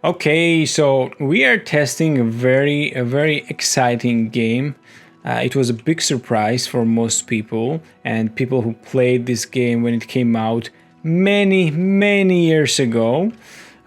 Okay, so we are testing a very exciting game. It was a big surprise for most people and people who played this game when it came out many years ago.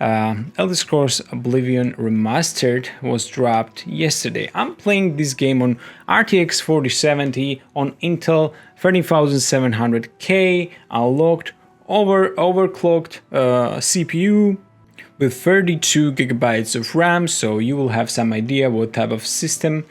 Elder Scrolls Oblivion Remastered was dropped yesterday. I'm playing this game on RTX 4070 on Intel 13700K, unlocked, overclocked CPU with 32 gigabytes of RAM, so you will have some idea what type of system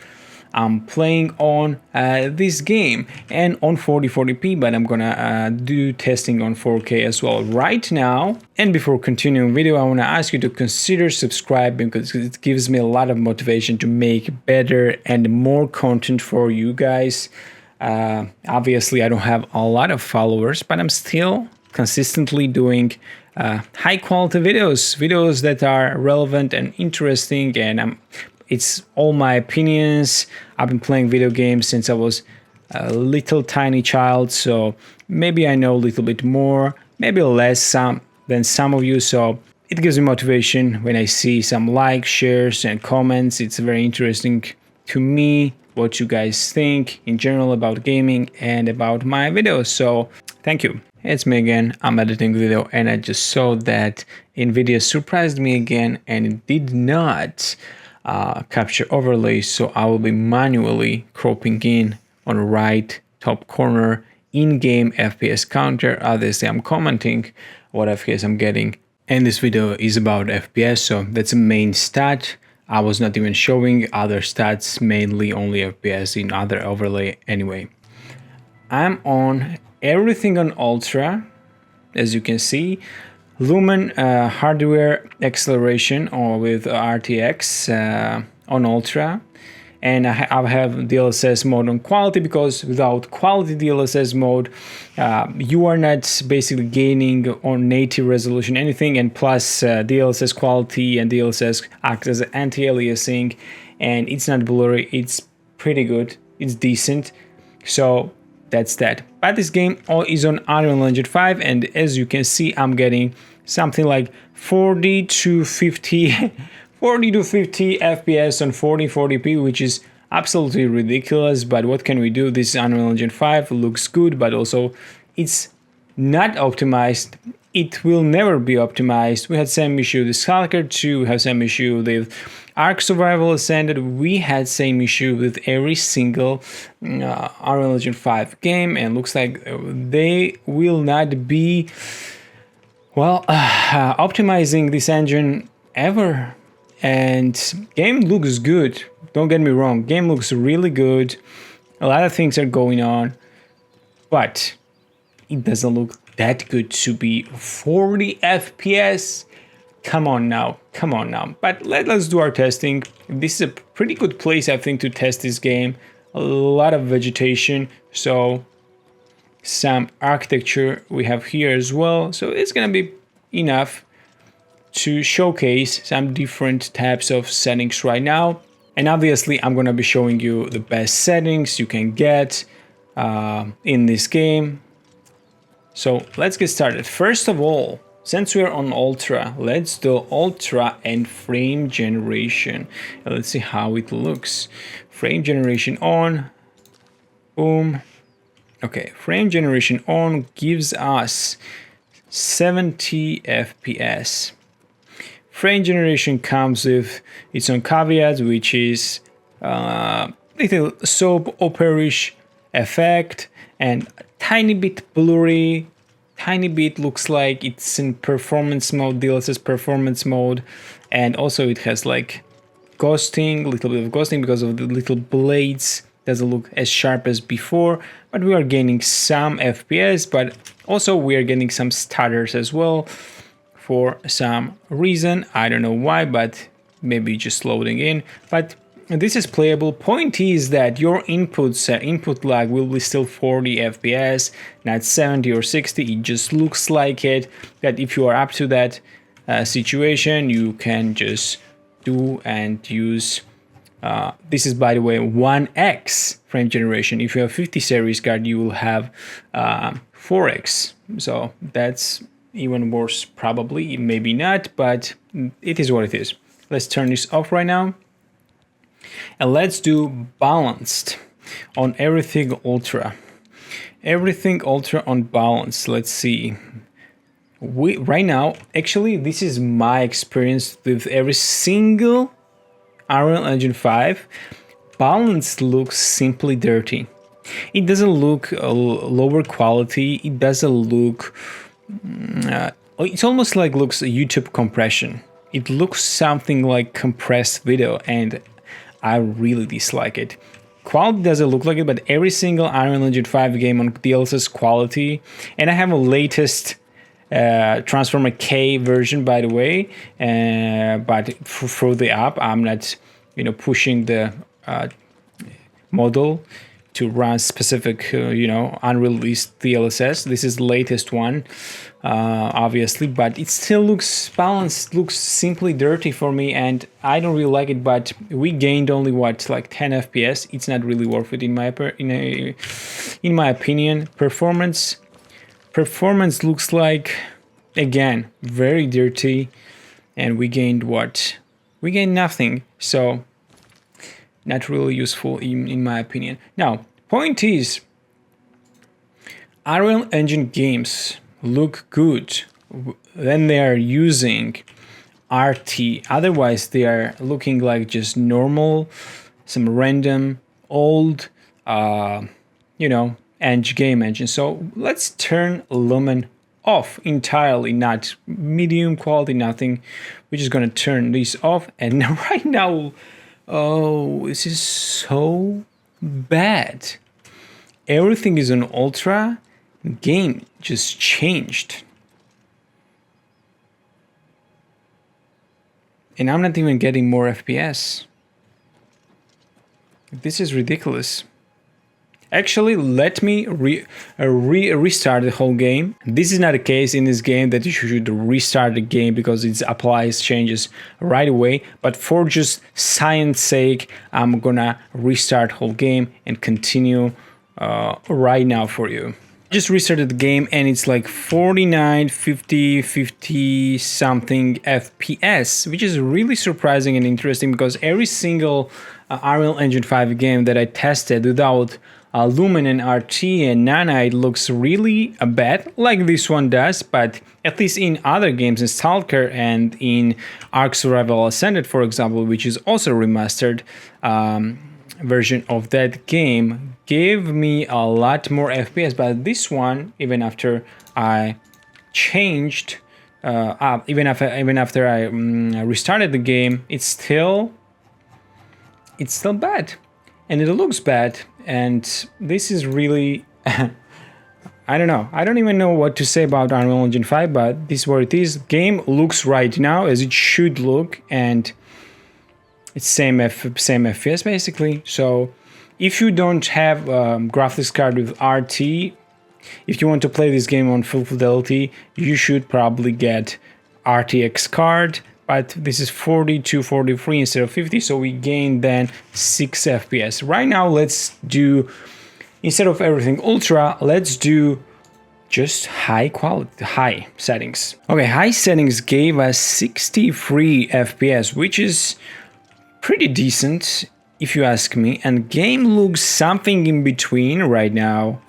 I'm playing on this game, and on 4040p, but I'm gonna do testing on 4K as well right now. And before continuing video, I want to ask you to consider subscribing because it gives me a lot of motivation to make better and more content for you guys. Obviously I don't have a lot of followers, but I'm still consistently doing high quality videos that are relevant and interesting, and it's all my opinions. I've been playing video games since I was a little tiny child, so maybe I know a little bit more, maybe less than some of you, so it gives me motivation when I see some likes, shares and comments. It's very interesting to me what you guys think in general about gaming and about my videos, so thank you. It's me again. I'm editing video and I just saw that NVIDIA surprised me again and it did not capture overlay, so I will be manually cropping in on the right top corner in-game FPS counter. Obviously I'm commenting what FPS I'm getting, and this video is about FPS, so that's a main stat. I was not even showing other stats, mainly only FPS in other overlay. Anyway, I'm on everything on Ultra, as you can see. Lumen hardware acceleration or with RTX on Ultra, and I have DLSS mode on quality, because without quality DLSS mode you are not basically gaining on native resolution anything, and plus DLSS quality and DLSS acts as anti-aliasing, and it's not blurry, it's pretty good, it's decent. So that's that. But this game is on Unreal Engine 5, and as you can see I'm getting something like 40 to 50 FPS on 4040p, which is absolutely ridiculous, but what can we do? This Unreal Engine 5 looks good, but also it's not optimized. It will never be optimized. We had same issue with Stalker 2, we have same issue with Ark Survival Ascended, we had same issue with every single Unreal Engine 5 game, and looks like they will not be, well, optimizing this engine ever. And game looks good, don't get me wrong, game looks really good, a lot of things are going on, but it doesn't look that good to be 40 FPS. Come on now. But let's do our testing. This is a pretty good place, I think, to test this game. A lot of vegetation, so some architecture we have here as well, so it's gonna be enough to showcase some different types of settings right now. And obviously I'm gonna be showing you the best settings you can get in this game. So let's get started. First of all, since we're on Ultra, let's do Ultra and frame generation. Let's see how it looks. Frame generation on. Boom. Okay, frame generation on gives us 70 FPS. Frame generation comes with its own caveats, which is little soap opera-ish effect and tiny bit blurry, tiny bit looks like it's in performance mode, DLSS performance mode, and also it has like ghosting, a little bit of ghosting because of the little blades, doesn't look as sharp as before, but we are gaining some FPS, but also we are getting some stutters as well for some reason, I don't know why, but maybe just loading in, but this is playable. Point is that your input lag will be still 40 FPS, not 70 or 60. It just looks like it. That if you are up to that situation, you can just do and use. This is, by the way, 1x frame generation. If you have 50 series card, you will have 4x. So that's even worse probably, maybe not, but it is what it is. Let's turn this off right now. And let's do balanced on everything ultra. Everything ultra on balance. Let's see. Right now, actually, this is my experience with every single Unreal Engine 5. Balance looks simply dirty. It doesn't look lower quality. It doesn't look. It's almost like looks YouTube compression. It looks something like compressed video, and I really dislike it. Quality doesn't look like it, but every single Unreal Engine 5 game on Dlss quality, and I have a latest Transformer K version, by the way, but through the app, I'm not, pushing the model to run specific, unreleased DLSS. This is the latest one, obviously, but it still looks balanced, looks simply dirty for me, and I don't really like it. But we gained only like 10 FPS. It's not really worth it in my opinion. Performance looks like, again, very dirty, and we gained what? We gained nothing. So not really useful in my opinion. Now, point is, Unreal Engine games look good when they are using RT. Otherwise, they are looking like just normal, some random old, game engine. So let's turn Lumen off entirely, not medium quality, nothing. We're just gonna turn this off, and right now, oh, this is so bad. Everything is on ultra. The game just changed. And I'm not even getting more FPS. This is ridiculous. Actually, let me restart the whole game. This is not a case in this game that you should restart the game because it applies changes right away. But for just science sake, I'm gonna restart whole game and continue right now for you. Just restarted the game and it's like 49, 50 something FPS, which is really surprising and interesting because every single Unreal Engine 5 game that I tested without Lumen and RT and Nana, it looks really bad, like this one does, but at least in other games, in Stalker and in Ark Survival Ascended, for example, which is also remastered version of that game, gave me a lot more FPS, but this one, even after I changed, even after I restarted the game, it's still bad, and it looks bad. And this is really, I don't know. I don't even know what to say about Unreal Engine 5, but this is what it is. Game looks right now as it should look, and it's same FPS basically. So if you don't have graphics card with RT, if you want to play this game on full fidelity, you should probably get RTX card. But this is 42, 43 instead of 50, so we gain then 6 FPS. Right now, let's do, instead of everything ultra, let's do just high quality, high settings. Okay, high settings gave us 63 FPS, which is pretty decent, if you ask me. And game looks something in between right now.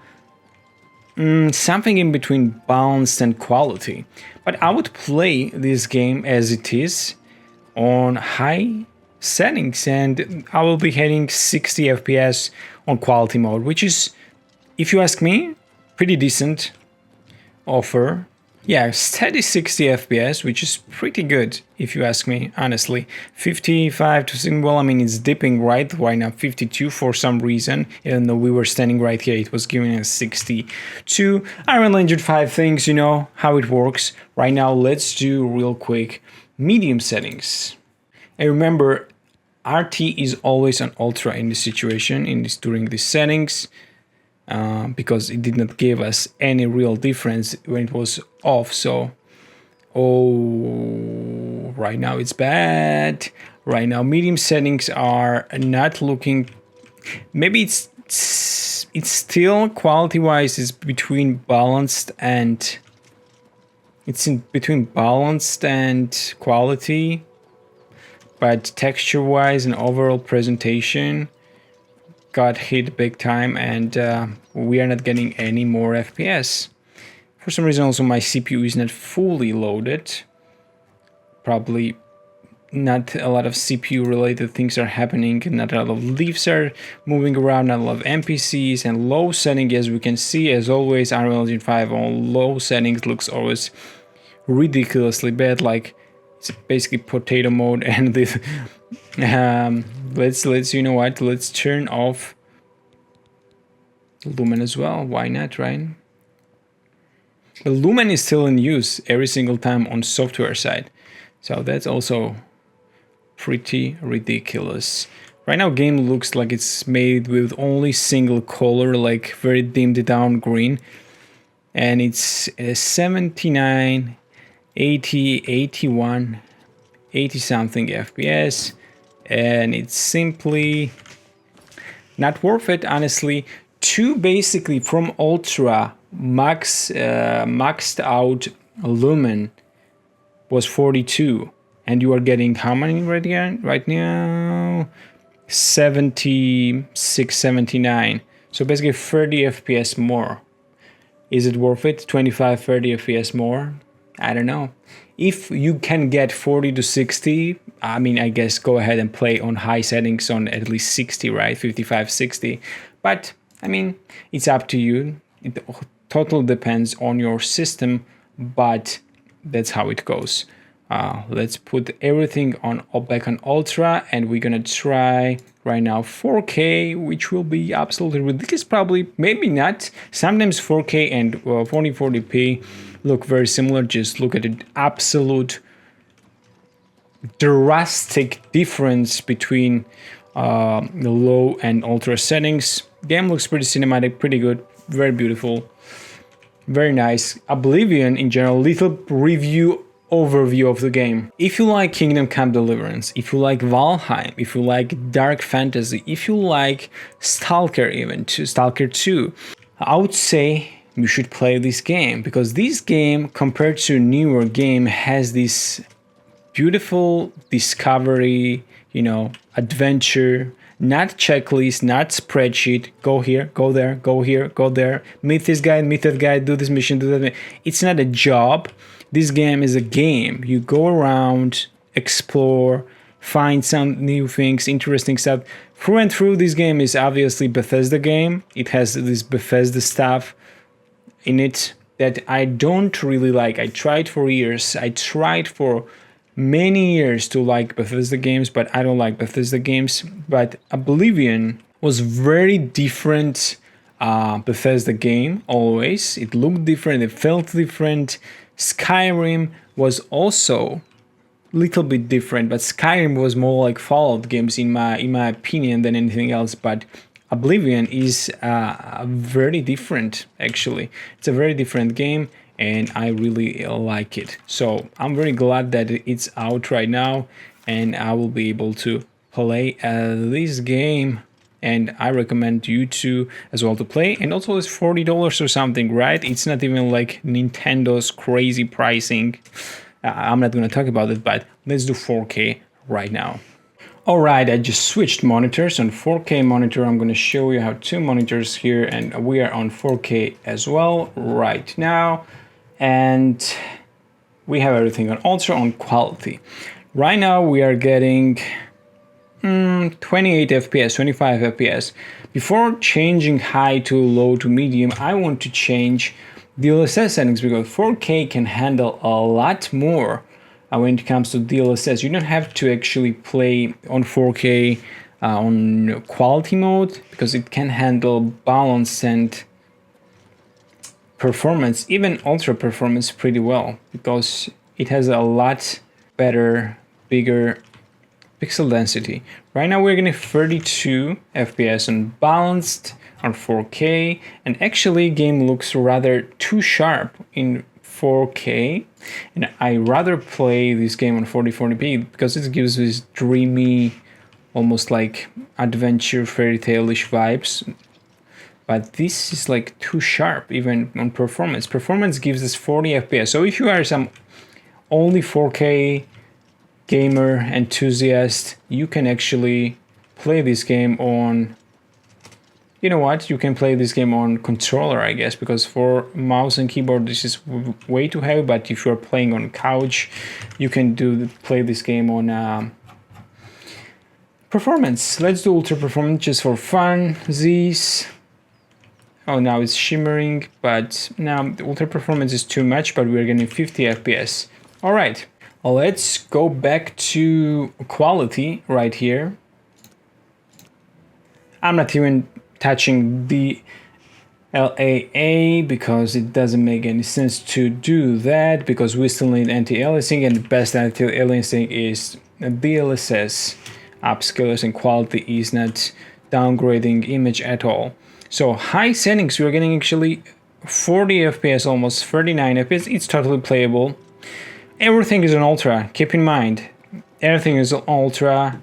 Something in between balanced and quality. But I would play this game as it is on high settings, and I will be hitting 60 FPS on quality mode, which is, if you ask me, pretty decent offer. Yeah, steady 60 FPS, which is pretty good, if you ask me, honestly. 55 to, well, I mean, it's dipping right now, 52 for some reason. Even though we were standing right here, it was giving us 62. Unreal Engine 5 things, you know how it works. Right now, let's do real quick medium settings. And remember, RT is always on ultra in this situation, during these settings. Because it did not give us any real difference when it was off. So, right now it's bad. Right now medium settings are not looking, maybe it's still quality wise is between balanced and It's in between balanced and quality, but texture-wise and overall presentation got hit big time, and we are not getting any more FPS. For some reason also my CPU is not fully loaded. Probably not a lot of CPU related things are happening, not a lot of leaves are moving around, not a lot of NPCs, and low setting, as we can see, as always, Unreal Engine 5 on low settings looks always ridiculously bad, like it's basically potato mode. And this let's you know what, let's turn off Lumen as well, why not, right? The Lumen is still in use every single time on software side, so that's also pretty ridiculous. Right now game looks like it's made with only single color, like very dimmed down green, and it's 79, 80, 81, 80 something FPS, and it's simply not worth it, honestly. To basically from Ultra maxed out Lumen was 42, and you are getting how many right now? 76, 79. So basically 30 FPS more. Is it worth it? 25, 30 FPS more? I don't know. If you can get 40 to 60, I mean, I guess go ahead and play on high settings on at least 60, right? 55, 60. But I mean, it's up to you. It totally depends on your system, but that's how it goes. Let's put everything on back on Ultra, and we're gonna try right now 4K, which will be absolutely ridiculous. Probably, maybe not. Sometimes 4K and 4040p look very similar. Just look at the absolute drastic difference between the low and ultra settings. Game looks pretty cinematic, pretty good, very beautiful, very nice. Oblivion in general, little review overview of the game. If you like Kingdom Come Deliverance, if you like Valheim, if you like dark fantasy, if you like Stalker, even Stalker 2, I would say you should play this game, because this game compared to newer game has this beautiful discovery, you know, adventure, not checklist, not spreadsheet, go here, go there, go here, go there, meet this guy, meet that guy, do this mission, do that. It's not a job. This game is a game. You go around, explore, find some new things, interesting stuff. Through and through, this game is obviously Bethesda game. It has this Bethesda stuff in it that I don't really like. I tried for years. I tried for many years to like Bethesda games, but I don't like Bethesda games. But Oblivion was very different Bethesda game always. It looked different, it felt different. Skyrim was also a little bit different, but Skyrim was more like Fallout games in my opinion than anything else. But Oblivion is very different, actually. It's a very different game, and I really like it. So I'm very glad that it's out right now, and I will be able to play this game, and I recommend you to as well to play. And also it's $40 or something, right? It's not even like Nintendo's crazy pricing. I'm not going to talk about it, but let's do 4K right now. Alright, I just switched monitors. On 4K monitor, I'm going to show you how two monitors here, and we are on 4K as well right now. And we have everything on ultra, on quality. Right now we are getting 28 FPS, 25 FPS. Before changing high to low to medium, I want to change DLSS settings, because 4K can handle a lot more when it comes to DLSS. You don't have to actually play on 4K on quality mode, because it can handle balance and performance, even ultra performance pretty well, because it has a lot better, bigger pixel density. Right now we're getting 32 FPS on balanced on 4K, and actually game looks rather too sharp in 4K, and I rather play this game on 4040p because it gives this dreamy, almost like adventure fairy tale-ish vibes. but this is like too sharp even on performance. Performance gives us 40 FPS. So if you are some only 4K gamer enthusiast, you can actually play this game on, you know what, you can play this game on controller, I guess, because for mouse and keyboard this is way too heavy. But if you're playing on couch, you can play this game on performance. Let's do ultra performance just for fun. These, oh, now it's shimmering, but now the ultra performance is too much, but we're getting 50 FPS. All right, let's go back to quality right here. I'm not even touching the LAA because it doesn't make any sense to do that, because we still need anti-aliasing, and the best anti-aliasing is Dlss upscalers, and quality is not downgrading image at all. So high settings, we're getting actually 40 FPS, almost 39 FPS. It's totally playable. Everything is on ultra, keep in mind, everything is on ultra,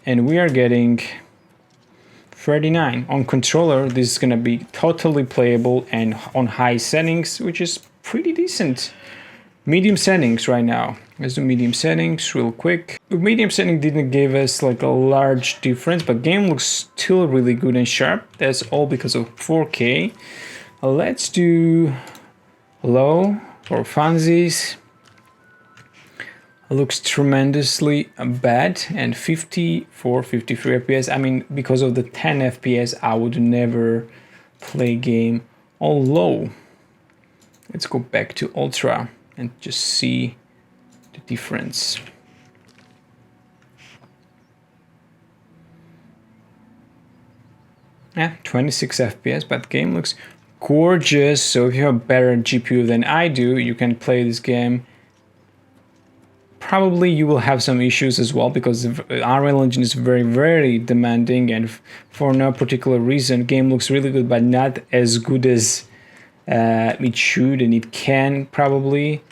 and we are getting 39. On controller, this is gonna be totally playable and on high settings, which is pretty decent. Medium settings right now. Let's do medium settings real quick. Medium setting didn't give us like a large difference, but game looks still really good and sharp. That's all because of 4K. Let's do low for funsies. Looks tremendously bad, and 54, 53 FPS. I mean, because of the 10 FPS, I would never play game on low. Let's go back to ultra and just see the difference. Yeah, 26 FPS, but game looks gorgeous. So if you have a better GPU than I do, you can play this game. Probably you will have some issues as well, because the Unreal Engine is very, very demanding, and for no particular reason, game looks really good, but not as good as it should and it can probably.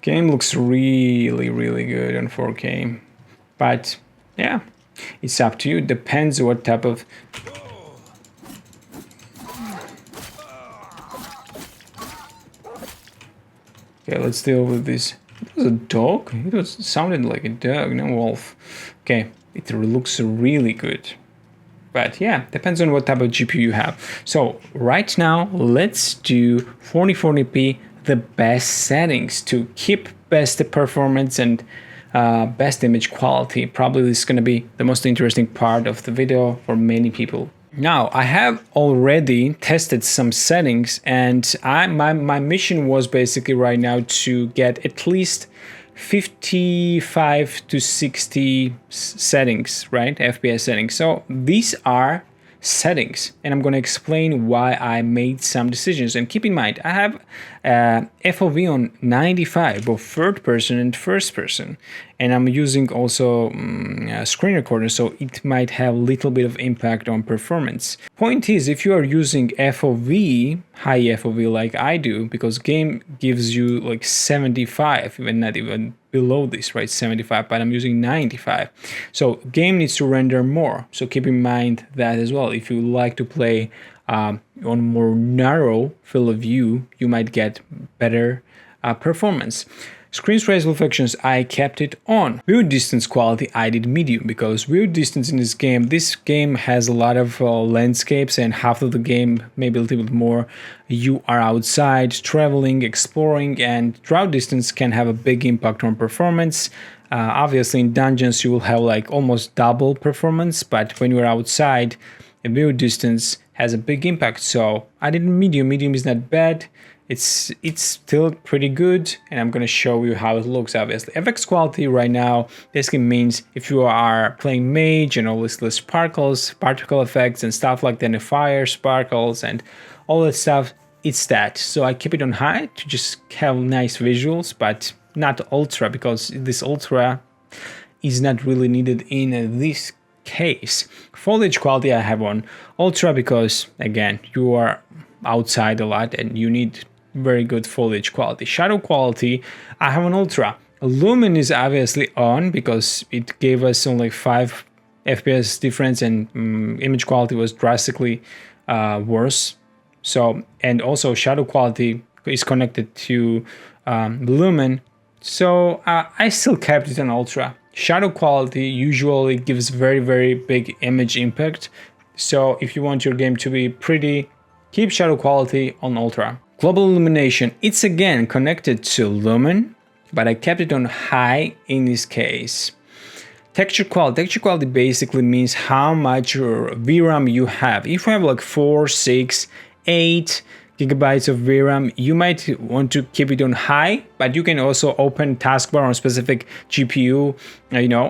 Game looks really, really good on 4K, but yeah, it's up to you. It depends what type of... Okay, let's deal with this. It was a dog? It sounded like a dog, no wolf. Okay, it looks really good. But yeah, depends on what type of GPU you have. So right now, let's do 4040p, the best settings to keep best performance and best image quality. Probably this is going to be the most interesting part of the video for many people. Now, I have already tested some settings, and my mission was basically right now to get at least 55 to 60 settings, right? FPS settings. So these are settings, and I'm going to explain why I made some decisions. And keep in mind, I have FOV on 95, both third person and first person, and I'm using also a screen recorder, so it might have a little bit of impact on performance. Point is, if you are using FOV, high FOV like I do, because game gives you like 75, even not even below this, right? 75, but I'm using 95. So game needs to render more. So keep in mind that as well. If you like to play on more narrow field of view, you might get better performance. Screen size reflections, I kept it on. View distance quality, I did medium, because view distance in this game has a lot of landscapes, and half of the game, maybe a little bit more, you are outside, traveling, exploring, and draw distance can have a big impact on performance. Obviously in dungeons you will have like almost double performance, but when you're outside, a view distance has a big impact. So I did medium. Medium is not bad. It's still pretty good, and I'm gonna show you how it looks. Obviously, FX quality right now basically means if you are playing mage and all this sparkles, particle effects and stuff like that, the fire sparkles and all that stuff, it's that. So I keep it on high to just have nice visuals, but not ultra, because this ultra is not really needed in this case. Foliage quality I have on ultra because again, you are outside a lot and you need very good foliage quality. Shadow quality I have on ultra. Lumen is obviously on because it gave us only 5 FPS difference, and image quality was drastically worse. So, and also shadow quality is connected to Lumen. So I still kept it on ultra. Shadow quality usually gives very big image impact. So if you want your game to be pretty, keep shadow quality on ultra. Global illumination, it's again connected to Lumen, but I kept it on high in this case. Texture quality basically means how much VRAM you have. If you have like 4, 6, 8 gigabytes of VRAM, you might want to keep it on high, but you can also open taskbar on specific GPU,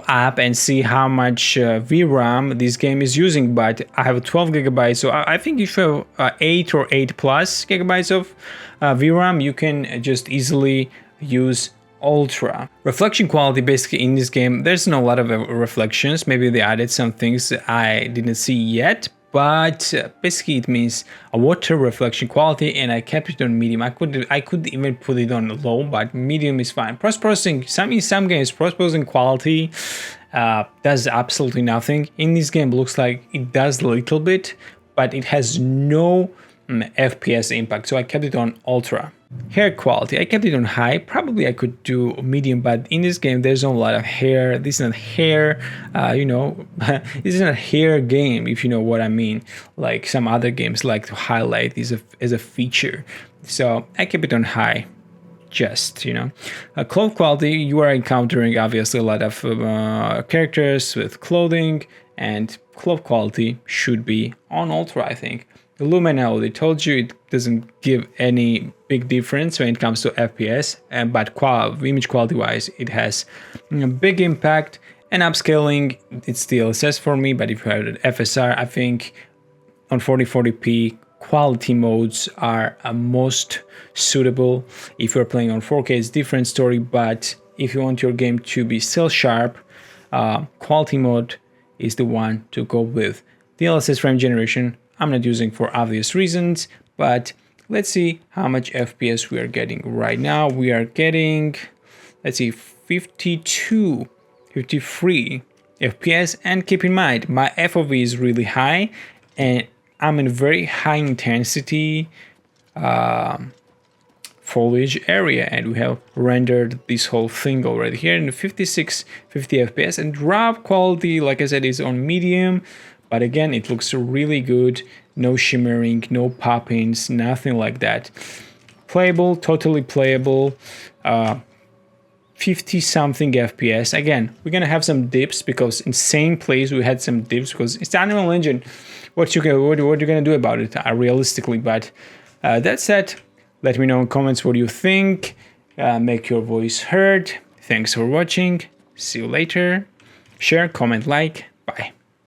app and see how much VRAM this game is using. But I have 12 gigabytes, so I think if you have 8 or 8 plus gigabytes of VRAM, you can just easily use ultra. Reflection quality, basically in this game, there's not a lot of reflections. Maybe they added some things I didn't see yet, but basically it means a water reflection quality, and I kept it on medium. I could even put it on low, but medium is fine. Post-processing, in some games, post-processing quality does absolutely nothing. In this game, looks like it does a little bit, but it has no FPS impact, so I kept it on ultra. Hair quality, I kept it on high. Probably I could do medium, but in this game there's not a lot of hair. This is not hair, this is not a hair game, if you know what I mean. Like some other games like to highlight this as a feature. So I kept it on high. Just, clothes quality, you are encountering obviously a lot of characters with clothing, and clothes quality should be on ultra, I think. The Lumen, I already told you, it doesn't give any big difference when it comes to FPS, but image quality wise, it has a big impact. And upscaling, it's Dlss for me, but if you have an FSR, I think on 4040p, quality modes are most suitable. If you're playing on 4K, it's a different story, but if you want your game to be still sharp, quality mode is the one to go with. Dlss frame generation, I'm not using for obvious reasons, but let's see how much FPS we are getting right now. We are getting, let's see, 52, 53 FPS, and keep in mind, my FOV is really high, and I'm in very high intensity foliage area, and we have rendered this whole thing already here in 56, 50 FPS, and drop quality, like I said, is on medium. But again, it looks really good. No shimmering, no pop-ins, nothing like that. Playable, totally playable. 50-something FPS. Again, we're gonna have some dips because in same place we had some dips because it's the Unreal Engine. What you gonna do about it realistically? But that said, let me know in comments what you think. Make your voice heard. Thanks for watching. See you later. Share, comment, like. Bye.